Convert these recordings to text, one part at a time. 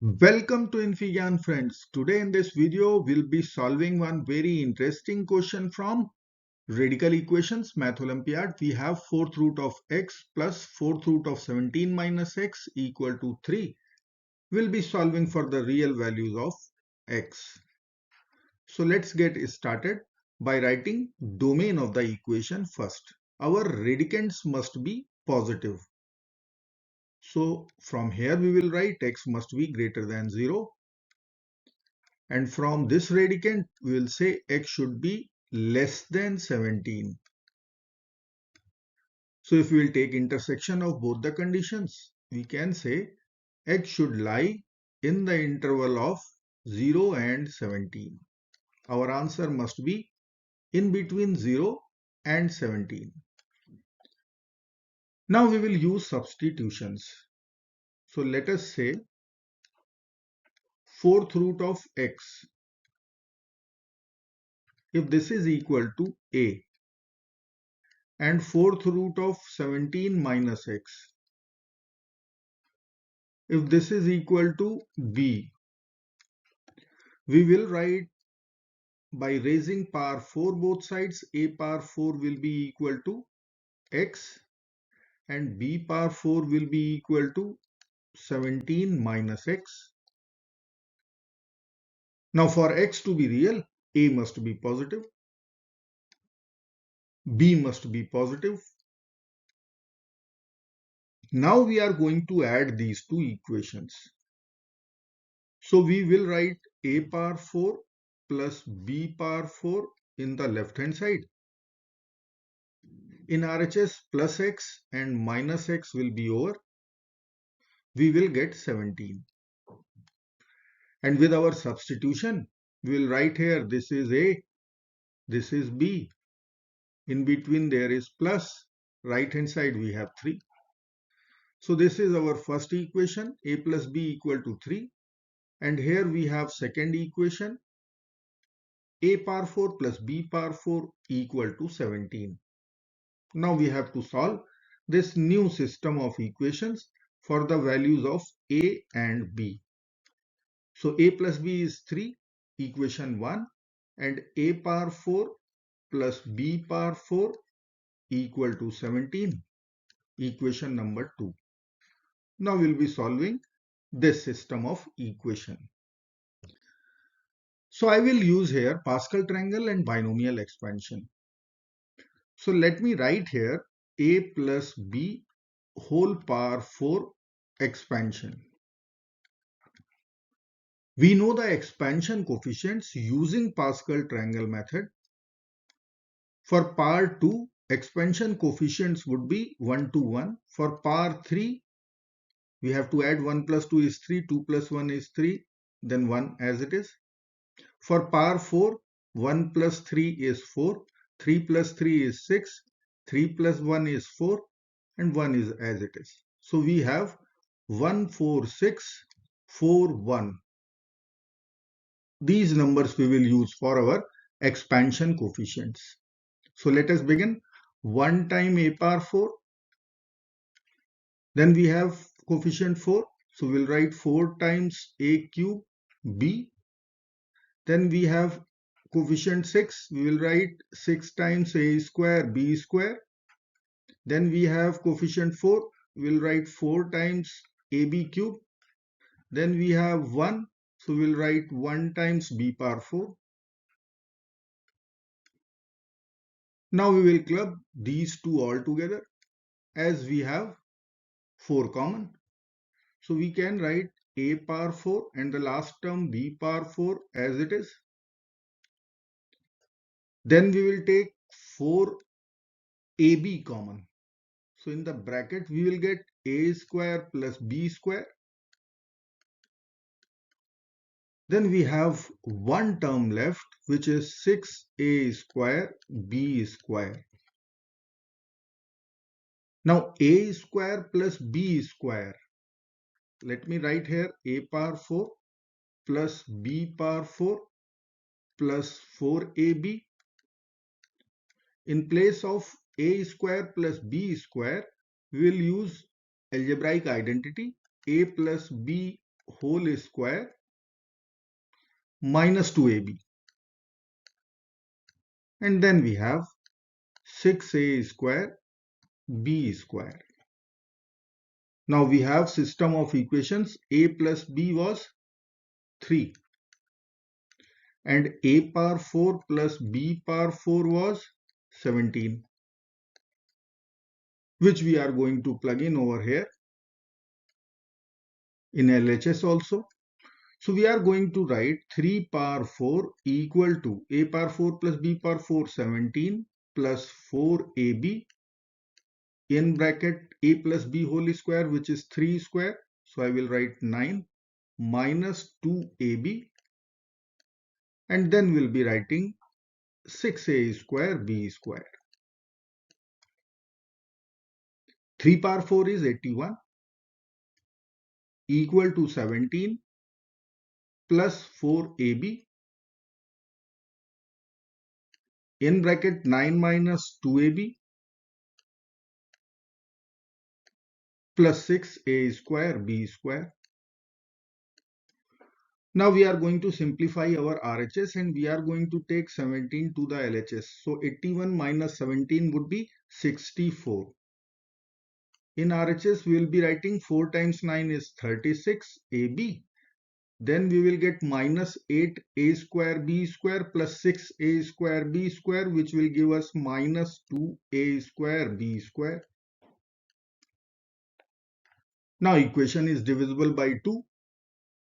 Welcome to Infigyan friends. Today in this video we'll be solving one very interesting question from radical equations math olympiad. We have 4th root of x plus 4th root of 17 minus x equal to 3. We'll be solving for the real values of x. So let's get started by writing domain of the equation first. Our radicands must be positive. So from here we will write x must be greater than 0. And from this radicand, we will say x should be less than 17. So if we will take intersection of both the conditions, we can say x should lie in the interval of 0 and 17. Our answer must be in between 0 and 17. Now we will use substitutions. So let us say 4th root of x. If this is equal to a, and 4th root of 17 minus x. If this is equal to b, we will write by raising power 4 both sides, a power 4 will be equal to x and b power 4 will be equal to 17 minus x. Now for x to be real, a must be positive, b must be positive. Now we are going to add these two equations. So we will write a power 4 plus b power 4 in the left hand side. In RHS, plus x and minus x will be over. We will get 17. And with our substitution, we will write here this is a, this is b. In between there is plus, right hand side we have 3. So this is our first equation, a plus b equal to 3. And here we have second equation, a power 4 plus b power 4 equal to 17. Now we have to solve this new system of equations for the values of a and b. So a plus b is 3, equation 1, and a power 4 plus b power 4 equal to 17, equation number 2. Now we'll be solving this system of equation. So I will use here Pascal triangle and binomial expansion. So let me write here a plus b whole power 4 expansion. We know the expansion coefficients using Pascal triangle method. For power 2, expansion coefficients would be 1 to 1. For power 3, we have to add 1 plus 2 is 3, 2 plus 1 is 3, then 1 as it is. For power 4, 1 plus 3 is 4, 3 plus 3 is 6, 3 plus 1 is 4, and 1 is as it is. So we have 1, 4, 6, 4, 1. These numbers we will use for our expansion coefficients. So let us begin. 1 time a power 4. Then we have coefficient 4. So we'll write 4 times a cube b. Then we have coefficient 6. We will write 6 times a square b square. Then we have coefficient 4. We'll write 4 times ab cube. Then we have 1. So we'll write 1 times b power 4. Now we will club these two all together as we have 4 common. So we can write a power 4 and the last term b power 4 as it is. Then we will take 4ab common. So in the bracket we will get a square plus b square. Then we have one term left, which is 6a square b square. Now a square plus b square. Let me write here a power 4 plus b power 4 plus 4ab. In place of a square plus b square, we will use algebraic identity a plus b whole square minus 2ab. And then we have 6a square b square. Now we have system of equations. A plus b was 3 and a power 4 plus b power 4 was 17, which we are going to plug in over here in LHS also. So we are going to write 3 power 4 equal to a power 4 plus b power 4 17 plus 4ab in bracket a plus b whole square, which is 3 square. So I will write 9 minus 2ab, and then we'll be writing 6a square b square. 3 power 4 is 81 equal to 17 plus 4ab in bracket 9 minus 2ab plus 6a square b square. Now we are going to simplify our RHS and we are going to take 17 to the LHS. So 81 minus 17 would be 64. In RHS we will be writing 4 times 9 is 36 AB. Then we will get minus 8a square b square plus 6a square b square, which will give us minus 2a square b square. Now equation is divisible by 2.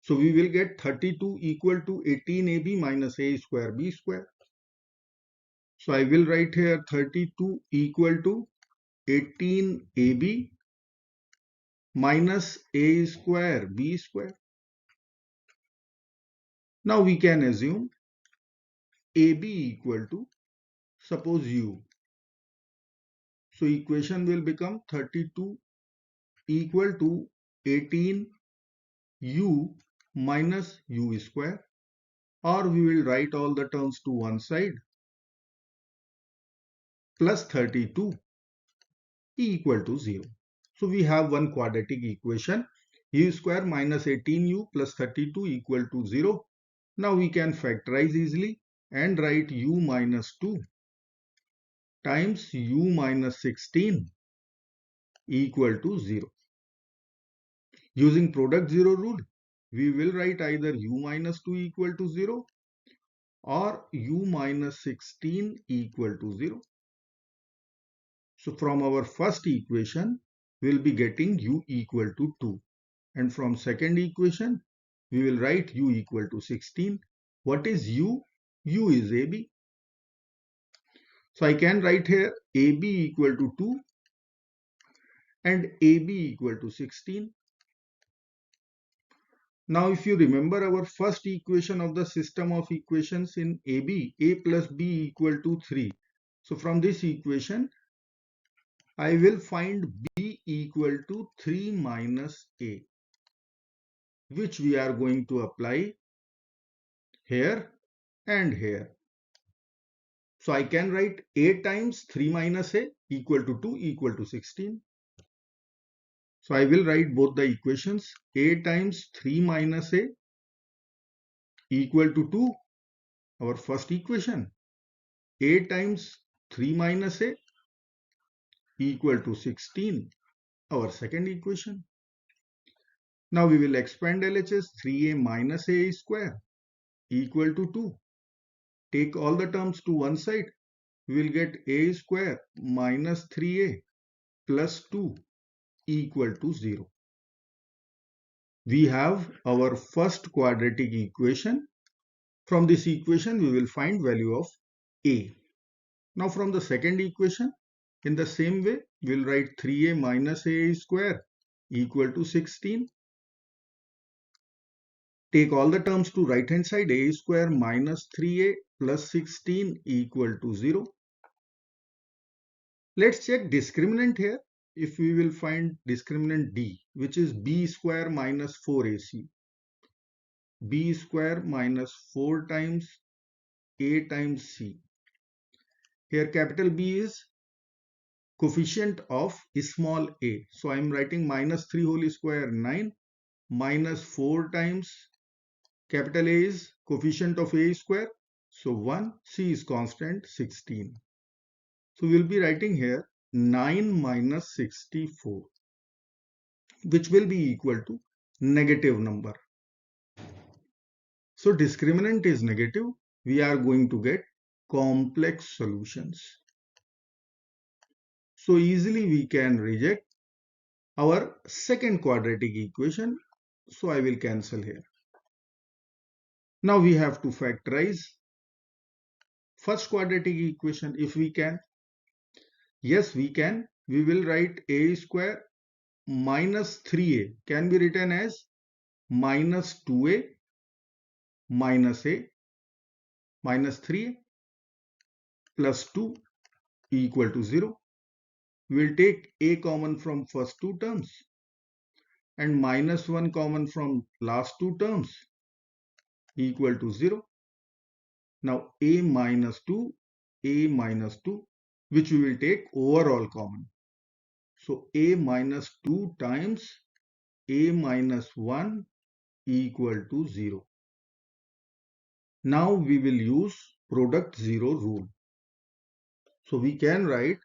So we will get 32 equal to 18ab minus a square b square. So I will write here 32 equal to 18ab minus a square b square. Now we can assume ab equal to, suppose u. So equation will become 32 equal to 18 u minus u square, or we will write all the terms to one side, plus 32 equal to 0. So we have one quadratic equation, u square minus 18u plus 32 equal to 0. Now we can factorize easily and write u minus 2 times u minus 16 equal to 0. Using product 0 rule, we will write either u minus 2 equal to 0 or u minus 16 equal to 0. So from our first equation, we will be getting u equal to 2. And from second equation, we will write u equal to 16. What is u? U is AB. So I can write here AB equal to 2 and AB equal to 16. Now if you remember our first equation of the system of equations in AB, a plus b equal to 3. So from this equation, I will find b equal to 3 minus a, which we are going to apply here and here. So I can write a times 3 minus a equal to 2 equal to 16. So I will write both the equations. A times 3 minus a equal to 2, our first equation. A times 3 minus a equal to 16, our second equation. Now we will expand LHS. 3a minus a square equal to 2. Take all the terms to one side. We will get a square minus 3a plus 2 equal to 0. We have our first quadratic equation. From this equation, we will find value of a. Now from the second equation, in the same way, we will write 3a minus a square equal to 16. Take all the terms to right hand side. A square minus 3a plus 16 equal to 0. Let's check discriminant here. If we will find discriminant d, which is b square minus 4ac. B square minus 4 times a times c. Here capital B is coefficient of small a. So I am writing minus 3 whole square 9 minus 4 times capital A is coefficient of A square. So 1, C is constant, 16. So we'll be writing here 9 minus 64, which will be equal to negative number. So discriminant is negative. We are going to get complex solutions. So easily we can reject our second quadratic equation. So I will cancel here. Now we have to factorize first quadratic equation if we can. Yes, we can. We will write A square minus 3A can be written as minus 2A minus A minus 3A plus 2 equal to 0. We will take A common from first two terms and minus 1 common from last two terms equal to 0. Now A minus 2, which we will take overall common. So A minus 2 times A minus 1 equal to 0. Now we will use product 0 rule. So we can write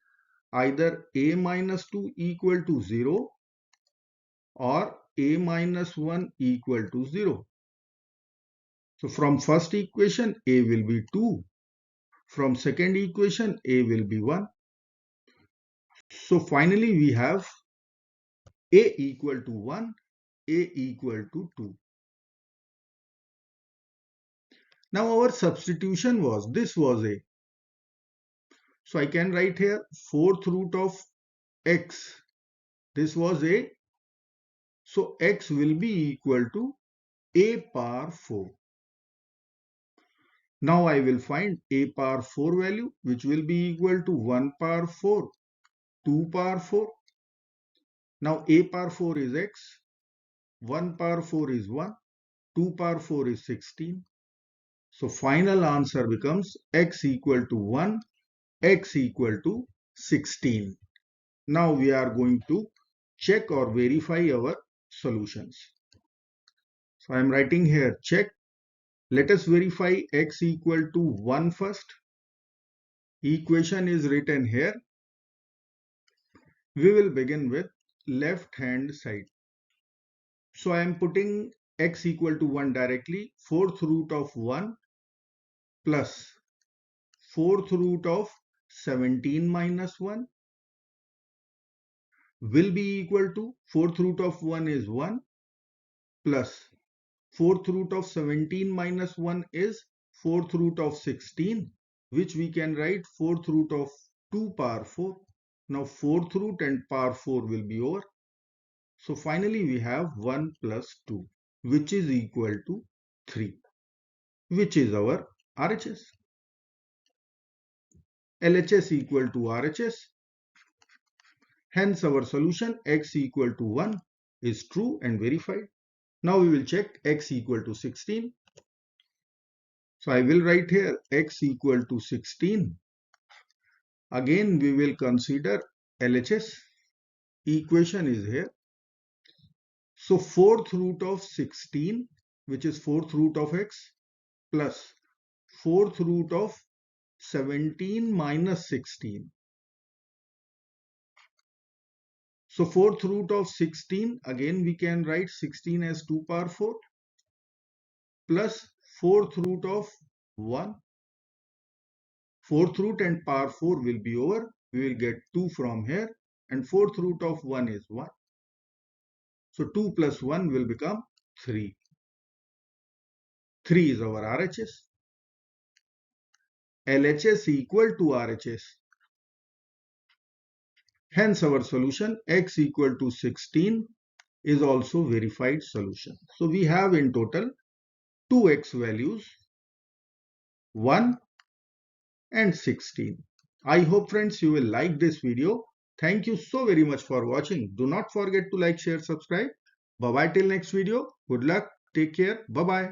either A minus 2 equal to 0 or A minus 1 equal to 0. So from first equation A will be 2. From second equation A will be 1. So finally we have A equal to 1, A equal to 2. Now our substitution was, this was A. So I can write here 4th root of x. This was A. So x will be equal to A power 4. Now I will find A power 4 value, which will be equal to 1 power 4, 2 power 4. Now A power 4 is x, 1 power 4 is 1, 2 power 4 is 16. So final answer becomes x equal to 1, x equal to 16. Now we are going to check or verify our solutions. So I am writing here check. Let us verify x equal to 1 first. Equation is written here. We will begin with left hand side. So I am putting x equal to 1 directly. 4th root of 1 plus 4th root of 17 minus 1 will be equal to 4th root of 1 is 1 plus 4th root of 17 minus 1 is 4th root of 16, which we can write 4th root of 2 power 4. Now 4th root and power 4 will be over. So finally we have 1 plus 2, which is equal to 3, which is our RHS. LHS equal to RHS. Hence our solution x equal to 1 is true and verified. Now we will check x equal to 16. So I will write here x equal to 16. Again we will consider LHS. Equation is here. So 4th root of 16, which is 4th root of x, plus 4th root of 17 minus 16. So 4th root of 16, again we can write 16 as 2 power 4, plus 4th root of 1. 4th root and power 4 will be over. We will get 2 from here, and 4th root of 1 is 1. So 2 plus 1 will become 3. 3 is our RHS. LHS equal to RHS. Hence our solution x equal to 16 is also verified solution. So we have in total 2x values, 1 and 16. I hope friends you will like this video. Thank you so very much for watching. Do not forget to like, share, subscribe. Bye bye till next video. Good luck. Take care. Bye bye.